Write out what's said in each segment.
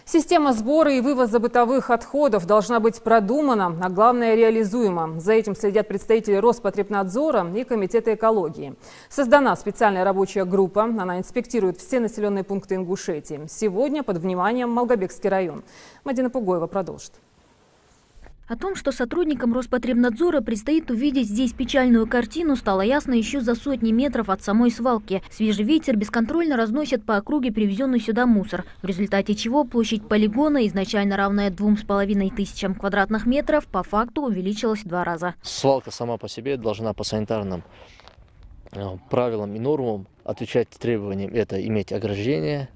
Система сбора и вывоза бытовых отходов должна быть продумана, а главное реализуема. За этим следят представители Роспотребнадзора и Комитета экологии. Создана специальная рабочая группа. Она инспектирует все населенные пункты Ингушетии. Сегодня под вниманием Малгобекский район. Мадина Пугоева продолжит. О том, что сотрудникам Роспотребнадзора предстоит увидеть здесь печальную картину, стало ясно еще за сотни метров от самой свалки. Свежий ветер бесконтрольно разносит по округе привезенный сюда мусор, в результате чего площадь полигона, изначально равная 2500 квадратных метров, по факту увеличилась в 2 раза. Свалка сама по себе должна по санитарным правилам и нормам отвечать требованиям. Это иметь ограждение,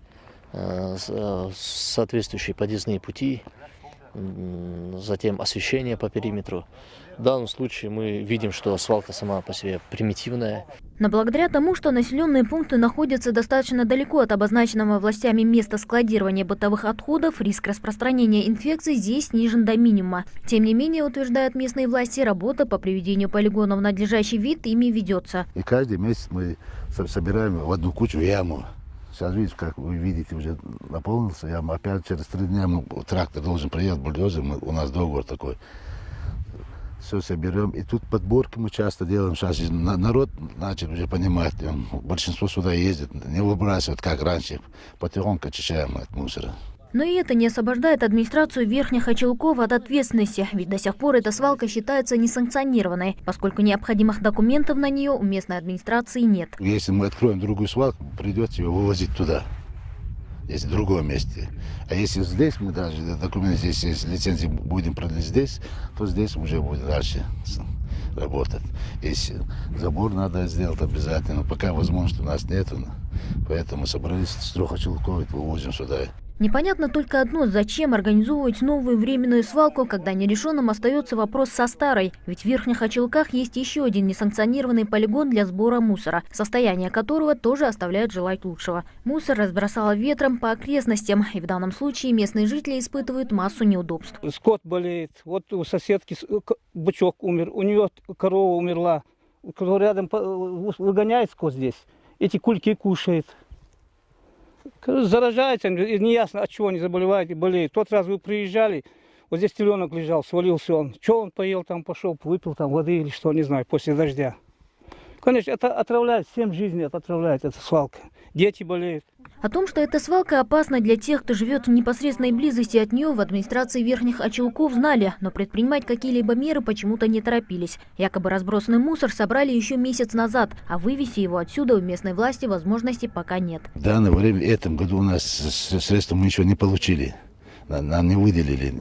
соответствующие подъездные пути, затем освещение по периметру. В данном случае мы видим, что свалка сама по себе примитивная. Но благодаря тому, что населенные пункты находятся достаточно далеко от обозначенного властями места складирования бытовых отходов, риск распространения инфекций здесь снижен до минимума. Тем не менее, утверждают местные власти, работа по приведению полигона в надлежащий вид ими ведется. И каждый месяц мы собираем в одну кучу яму. Сейчас видите, как вы видите, уже наполнился яма. Опять через 3 дня трактор должен приехать, бульдозер, у нас договор такой. Все соберем. И тут подборки мы часто делаем. Сейчас народ начал уже понимать. Большинство сюда ездит, не выбрасывают, как раньше. Потихоньку очищаем от мусора. Но и это не освобождает администрацию Верхних Очелков от ответственности, ведь до сих пор эта свалка считается несанкционированной, поскольку необходимых документов на нее у местной администрации нет. Если мы откроем другую свалку, придется ее вывозить туда, если в другом месте. А если здесь мы даже документы, здесь есть лицензии, будем продлить здесь, то здесь уже будет дальше работать. Если забор надо сделать обязательно, пока возможности у нас нету, поэтому собрались с 3 очелков и вывозим сюда. Непонятно только одно, зачем организовывать новую временную свалку, когда нерешенным остается вопрос со старой. Ведь в Верхних Очелках есть еще один несанкционированный полигон для сбора мусора, состояние которого тоже оставляет желать лучшего. Мусор разбросало ветром по окрестностям, и в данном случае местные жители испытывают массу неудобств. Скот болеет, вот у соседки бычок умер, у нее корова умерла, кто рядом выгоняет скот здесь, эти кульки кушает. Заражается, неясно, от чего они заболевают и болеют. Тот раз вы приезжали, вот здесь теленок лежал, свалился он. Что он поел там, пошел, выпил там воды или что, не знаю, после дождя. Конечно, это отравляет, всем жизни это отравляет, эта свалка. Дети болеют. О том, что эта свалка опасна для тех, кто живет в непосредственной близости от нее, в администрации Верхних Очелков знали, но предпринимать какие-либо меры почему-то не торопились. Якобы разбросанный мусор собрали еще месяц назад, а вывести его отсюда у местной власти возможности пока нет. В данное время, в этом году у нас средства мы еще не получили. Нам не выделили.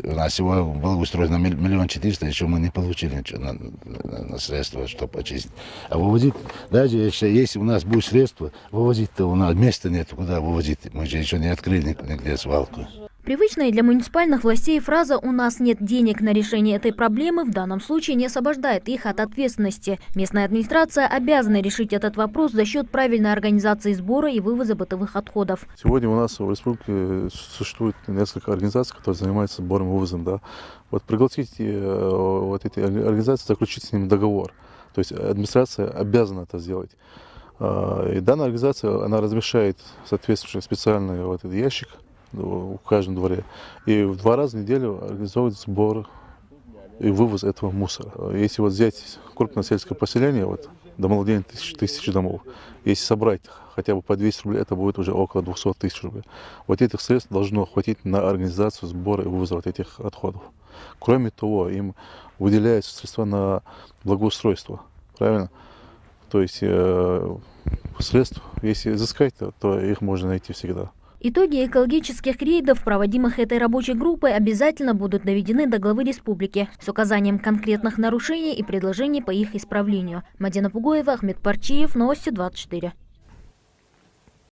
У нас всего благоустроено 1 400 000, еще мы не получили ничего на средства, чтобы очистить. А вывозить, даже если у нас будет средства, вывозить-то у нас места нет, куда вывозить. Мы же еще не открыли нигде свалку. Привычная для муниципальных властей фраза «у нас нет денег на решение этой проблемы» в данном случае не освобождает их от ответственности. Местная администрация обязана решить этот вопрос за счет правильной организации сбора и вывоза бытовых отходов. Сегодня у нас в республике существует несколько организаций, которые занимаются сбором и вывозом. Да? Вот пригласить вот эти организации, заключить с ними договор. То есть администрация обязана это сделать. И данная организация, она размещает соответствующий специальный вот этот ящик в каждом дворе. И в 2 раза в неделю организовывают сбор и вывоз этого мусора. Если вот взять крупное сельское поселение, вот, до молодения тысячи домов, если собрать хотя бы по 200 рублей, это будет уже около 200 000 рублей. Вот этих средств должно хватить на организацию сбора и вывоза вот этих отходов. Кроме того, им выделяются средства на благоустройство. Правильно? То есть средств, если изыскать, то их можно найти всегда. Итоги экологических рейдов, проводимых этой рабочей группой, обязательно будут доведены до главы республики с указанием конкретных нарушений и предложений по их исправлению. Мадина Пугоева, Ахмед Парчиев, Новости 24.